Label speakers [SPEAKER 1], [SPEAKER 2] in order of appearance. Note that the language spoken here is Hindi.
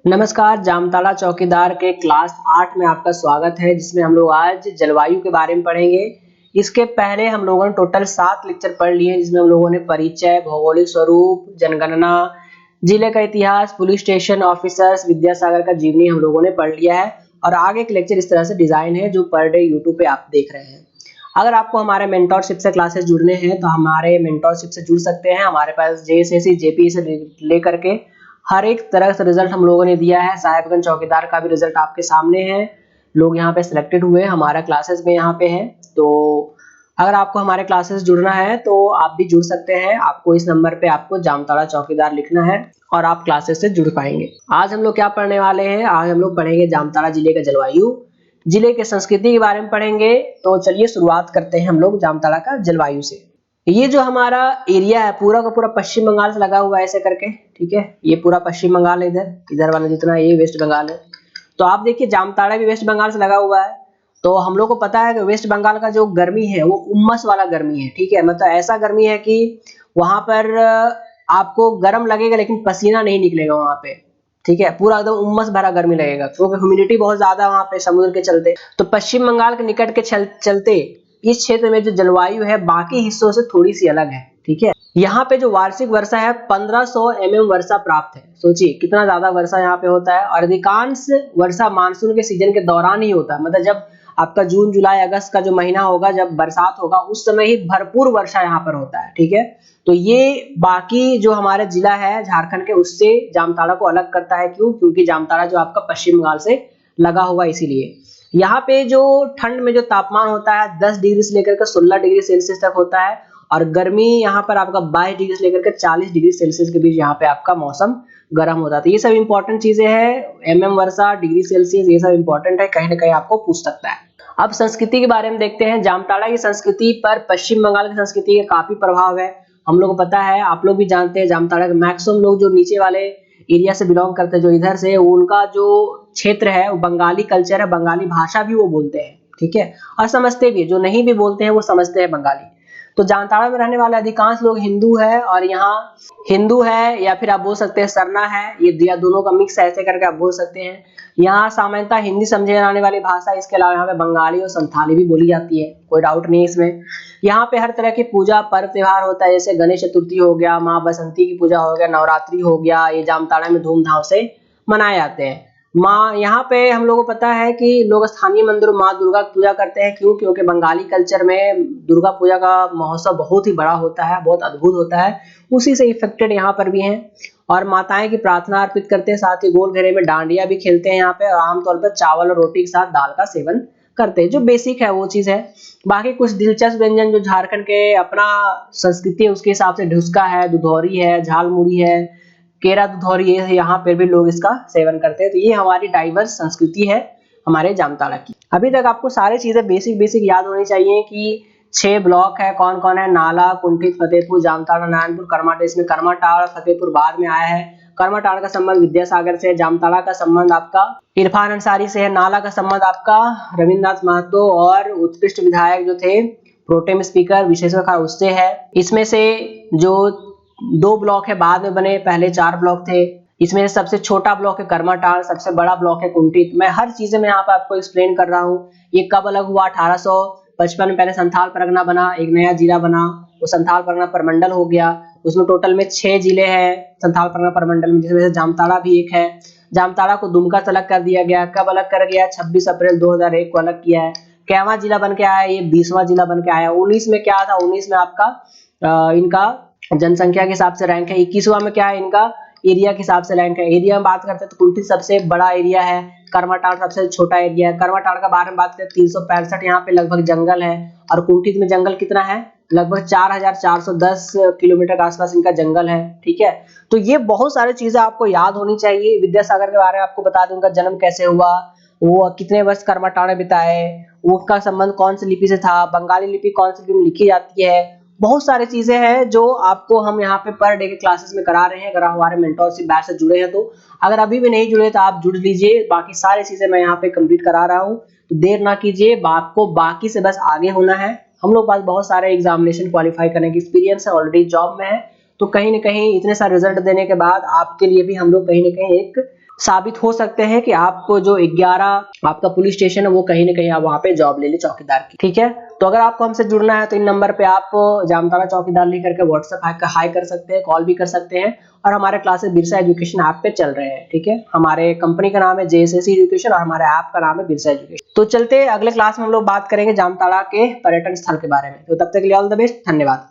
[SPEAKER 1] नमस्कार, जामताड़ा चौकीदार के क्लास 8 में आपका स्वागत है, जिसमें हम लोग आज जलवायु के बारे में पढ़ेंगे। इसके पहले हम लोगों ने टोटल 7 लेक्चर पढ़ लिए हैं, जिसमें हम लोगों ने परिचय, भौगोलिक स्वरूप, जनगणना, जिले का इतिहास, पुलिस स्टेशन ऑफिसर्स, विद्यासागर का जीवनी हम लोगों ने पढ़ लिया है। और आगे के लेक्चर इस तरह से डिजाइन है जो पर डे यूट्यूब पे आप देख रहे हैं। अगर आपको हमारे मेंटोरशिप से क्लासेस जुड़ने हैं तो हमारे मेंटोरशिप से जुड़ सकते हैं। हमारे पास जेएसएससी, जेपीई से लेकर के हर एक तरह से रिजल्ट हम लोगों ने दिया है। साहेबगंज चौकीदार का भी रिजल्ट आपके सामने है। लोग यहाँ पे सिलेक्टेड हुए, हमारा क्लासेस में यहाँ पे है। तो अगर आपको हमारे क्लासेस जुड़ना है तो आप भी जुड़ सकते हैं। आपको इस नंबर पे आपको जामताड़ा चौकीदार लिखना है और आप क्लासेस से जुड़ पाएंगे। आज हम लोग क्या पढ़ने वाले हैं? आज हम लोग पढ़ेंगे जामताड़ा जिले का जलवायु, जिले के संस्कृति के बारे में पढ़ेंगे। तो चलिए शुरुआत करते हैं हम लोग जामताड़ा का जलवायु से। ये जो हमारा एरिया है पूरा का पूरा पश्चिम बंगाल से लगा हुआ है ऐसे करके, ठीक है। ये पूरा पश्चिम बंगाल है, इधर इधर वाला जितना ये वेस्ट बंगाल है। तो आप देखिए जामताड़ा भी वेस्ट बंगाल से लगा हुआ है। तो हम लोग को पता है कि वेस्ट बंगाल का जो गर्मी है वो उमस वाला गर्मी है, ठीक है। मतलब ऐसा गर्मी है कि वहां पर आपको गर्म लगेगा लेकिन पसीना नहीं निकलेगा वहां पे, ठीक है। पूरा एकदम उमस भरा गर्मी लगेगा क्योंकि ह्यूमिडिटी बहुत ज्यादा वहां पे समुद्र के चलते। तो पश्चिम बंगाल के निकट के चलते इस क्षेत्र में जो जलवायु है बाकी हिस्सों से थोड़ी सी अलग है, ठीक है। यहाँ पे जो वार्षिक वर्षा है 1500 mm वर्षा प्राप्त है। सोचिए कितना ज्यादा वर्षा यहाँ पे होता है। और अधिकांश वर्षा मानसून के सीजन के दौरान ही होता है। मतलब जब आपका जून, जुलाई, अगस्त का जो महीना होगा, जब बरसात होगा, उस समय ही भरपूर वर्षा यहाँ पर होता है, ठीक है। तो ये बाकी जो हमारे जिला है झारखंड के, उससे जामताड़ा को अलग करता है। क्यों? क्योंकि जामताड़ा जो आपका पश्चिम बंगाल से लगा हुआ, इसीलिए यहाँ पे जो ठंड में जो तापमान होता है 10 डिग्री से लेकर के 16 डिग्री सेल्सियस तक होता है। और गर्मी यहाँ पर आपका 22 डिग्री से लेकर के 40 डिग्री सेल्सियस के बीच यहाँ पे आपका मौसम गर्म होता है। तो ये सब इंपॉर्टेंट चीजें हैं। वर्षा, डिग्री सेल्सियस, ये सब इंपॉर्टेंट है, कहीं ना कहीं आपको पूछ सकता है। अब संस्कृति के बारे में देखते हैं। जामताड़ा की संस्कृति पर पश्चिम बंगाल की संस्कृति का काफी प्रभाव है। हम लोग को पता है, आप लोग भी जानते हैं, जामताड़ा के मैक्सिमम लोग जो नीचे वाले एरिया से बिलोंग करते हैं, जो इधर से, उनका जो क्षेत्र है वो बंगाली कल्चर है, बंगाली भाषा भी वो बोलते हैं, ठीक है। और समझते भी, जो नहीं भी बोलते हैं वो समझते हैं बंगाली। तो जामताड़ा में रहने वाले अधिकांश लोग हिंदू है। और यहाँ हिंदू है या फिर आप बोल सकते हैं सरना है, ये दोनों का मिक्स ऐसे करके आप बोल सकते हैं। यहाँ सामान्यतः हिंदी समझे जाने वाली भाषा, इसके अलावा यहाँ पे बंगाली और संथाली भी बोली जाती है, कोई डाउट नहीं इसमें। यहाँ पे हर तरह की पूजा पर्व त्योहार होता है, जैसे गणेश चतुर्थी हो गया, माँ बसंती की पूजा हो गया, नवरात्रि हो गया, ये जामताड़ा में धूमधाम से मनाए जाते हैं। माँ यहाँ पे हम लोगों को पता है कि लोग स्थानीय मंदिरों माँ दुर्गा की पूजा करते हैं। क्यों? क्योंकि बंगाली कल्चर में दुर्गा पूजा का महोत्सव बहुत ही बड़ा होता है, बहुत अद्भुत होता है। उसी से इफेक्टेड यहाँ पर भी हैं। और माताएं की प्रार्थना अर्पित करते हैं, साथ ही गोल घेरे में डांडिया भी खेलते हैं यहाँ पे। और आमतौर पर चावल और रोटी के साथ दाल का सेवन करते हैं, जो बेसिक है वो चीज है। बाकी कुछ दिलचस्प व्यंजन जो झारखंड के अपना संस्कृति है उसके हिसाब से ढुसका है, दुधौरी है, झालमुड़ी है, केरा दुधौरी है, यहाँ पर भी लोग इसका सेवन करते हैं। तो ये हमारी डाइवर्स संस्कृति है हमारे जामताड़ा की। अभी तक आपको सारी चीजें बेसिक बेसिक याद होनी चाहिए कि 6 ब्लॉक है, कौन कौन है? नाला, कुंठित, फतेहपुर, जामताड़ा, नारायणपुर, करमाटाड़। इसमें करमाटाड़, फतेहपुर बाद में आया है। करमाटाड़ का संबंध विद्यासागर से है, जामताड़ा का संबंध आपका इरफान अंसारी से है, नाला का संबंध आपका रविंद्रनाथ महतो और उत्कृष्ट विधायक जो थे प्रोटेम स्पीकर विश्वेश्वर खार, उससे है। इसमें से जो 2 ब्लॉक है बाद में बने, पहले 4 ब्लॉक थे। इसमें से सबसे छोटा ब्लॉक है करमाटाड़, सबसे बड़ा ब्लॉक है कुंठित। मैं हर चीजें में यहाँ पे आपको एक्सप्लेन कर रहा हूँ। ये कब अलग हुआ? 1855 में पहले संथाल परगना बना, एक नया जिला बना, वो संथाल परगना परमंडल हो गया। उसमें टोटल में 6 जिले हैं संथाल परगना परमंडल में, जिसमें से जामताड़ा भी एक है। जामताड़ा को दुमका से अलग कर दिया गया। कब अलग कर गया? 26 अप्रैल 2001 को अलग किया है। कैवा जिला बन के आया? ये 20वां जिला बन के आया। 19 में क्या था? 19 में आपका इनका जनसंख्या के हिसाब से रैंक है। 21वां में क्या है? इनका एरिया के हिसाब से रैंक है। एरिया में बात करते हैं तो कुंठित सबसे बड़ा एरिया है, करमाटाड़ सबसे छोटा एरिया है। करमाटाड़ का बारे में बात करें 365 यहाँ पे लगभग जंगल है। और कुंठित में जंगल कितना है? लगभग 4410 किलोमीटर के आसपास इनका जंगल है, ठीक है। तो ये बहुत सारी चीजें आपको याद होनी चाहिए। विद्यासागर के बारे में आपको बता दूं, उनका जन्म कैसे हुआ, वो कितने वर्ष करमाटाड़ में बिताए, उनका संबंध कौन सी लिपि से था, बंगाली लिपि कौन सी लिपि में लिखी जाती है। बहुत सारी चीजें हैं जो आपको हम यहाँ पे पर डे के क्लासेस में करा रहे हैं। अगर आप हमारे मेंटोरशिप बैच से जुड़े हैं तो, अगर अभी भी नहीं जुड़े तो आप जुड़ लीजिए। बाकी सारी चीजें मैं यहाँ पे कंप्लीट करा रहा हूँ, तो देर ना कीजिए। आपको बाकी से बस आगे होना है। हम लोग पास बहुत सारे एग्जामिनेशन क्वालिफाई करने की एक्सपीरियंस है, ऑलरेडी जॉब में है। तो कहीं ना कहीं इतने सारे रिजल्ट देने के बाद आपके लिए भी हम लोग कहीं ना कहीं एक साबित हो सकते हैं कि आपको जो 11 आपका पुलिस स्टेशन है वो कहीं ना कहीं आप वहां पे जॉब ले ले चौकीदार की। ठीक है, तो अगर आपको हमसे जुड़ना है तो इन नंबर पे आप जामताड़ा चौकीदार लिख करके व्हाट्सएप हाई कर सकते हैं, कॉल भी कर सकते हैं। और हमारे क्लासेस बिरसा एजुकेशन ऐप पे चल रहे हैं। ठीक है, हमारे कंपनी का नाम है जेएसएससी एजुकेशन और हमारे ऐप का नाम है बिरसा एजुकेशन। तो चलते हैं अगले क्लास में हम लोग बात करेंगे जामताड़ा के पर्यटन स्थल के बारे में। तो तब तक के लिए ऑल द बेस्ट, धन्यवाद।